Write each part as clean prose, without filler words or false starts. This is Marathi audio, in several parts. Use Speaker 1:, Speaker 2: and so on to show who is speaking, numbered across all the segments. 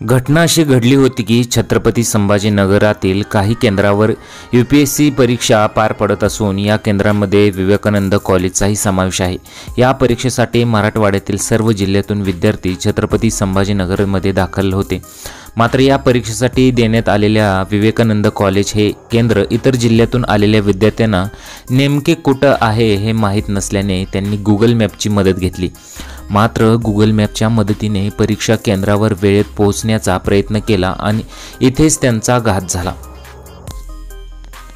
Speaker 1: घटना अशी घडली होती की छत्रपती संभाजीनगरातील काही केंद्रावर UPSC परीक्षा पार पडत असून या केंद्रांमध्ये विवेकानंद कॉलेजचाही समावेश आहे। या परीक्षेसाठी मराठवाड्यातील सर्व जिल्ह्यातून विद्यार्थी छत्रपती संभाजीनगरमध्ये दाखल होते। मात्र या परीक्षेसाठी देण्यात आलेल्या विवेकानंद कॉलेज हे केंद्र इतर जिल्ह्यातून आलेल्या विद्यार्थ्यांना नेमके कुठं आहे हे माहीत नसल्याने त्यांनी गुगल मॅपची मदत घेतली। मात्र गुगल मॅपच्या मदतीने परीक्षा केंद्रावर वेळेत पोहोचण्याचा प्रयत्न केला आणि इथेच त्यांचा घात झाला।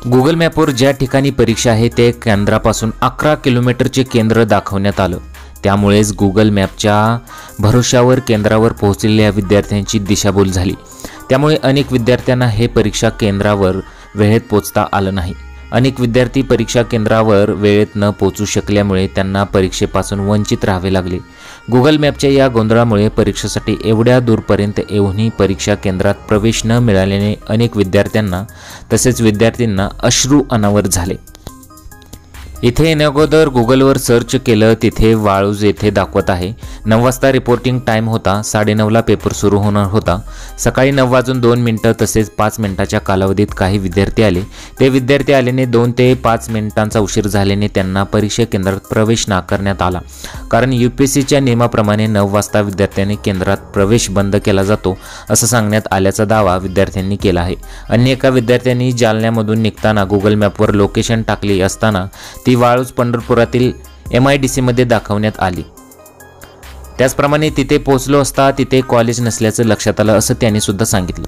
Speaker 1: गुगल मॅपवर ज्या ठिकाणी परीक्षा आहे ते केंद्रापासून 11 किलोमीटरचे केंद्र दाखवण्यात आलं। त्यामुळेच गुगल मॅपच्या भरोशावर केंद्रावर पोहोचलेल्या विद्यार्थ्यांची दिशाभूल झाली। त्यामुळे अनेक विद्यार्थ्यांना हे परीक्षा केंद्रावर वेळेत पोहोचता आलं नाही। अनेक विद्यार्थी परीक्षा केंद्रावर वेळेत न पोहोचू शकल्यामुळे त्यांना परीक्षेपासून वंचित राहावे लागले। गुगल मॅपच्या या गोंधळामुळे परीक्षेसाठी एवढ्या दूरपर्यंत येऊनही परीक्षा केंद्रात प्रवेश न मिळाल्याने अनेक विद्यार्थ्यांना तसेच विद्यार्थ्यांना अश्रू अनावर झाले। इथे येण्याअगोदर गुगलवर सर्च केलं, तिथे वाळूज येथे दाखवत आहे। 9 वाजता रिपोर्टिंग टाइम होता, 9:30ला पेपर सुरू होणार होता। सकाळी 9:02 तसेच 5 मिनिटाच्या कालावधीत काही विद्यार्थी आले। ते विद्यार्थी आल्याने 2 ते 5 मिनिटांचा उशीर झाल्याने त्यांना परीक्षा केंद्रात प्रवेश नाकारण्यात आला। कारण UPSCच्या नियमाप्रमाणे 9 वाजता विद्यार्थ्यांनी केंद्रात प्रवेश बंद केला जातो असं सांगण्यात आल्याचा दावा विद्यार्थ्यांनी केला आहे। अन्य एका विद्यार्थ्यांनी जालन्यामधून निघताना गुगल मॅपवर लोकेशन टाकली असताना ती वाळूज पंढरपुरातील MIDC मध्ये दाखवण्यात आली। त्याचप्रमाणे तिथे पोहोचलो असता तिथे कॉलेज नसल्याचं लक्षात आलं असं त्यांनी सुद्धा सांगितलं।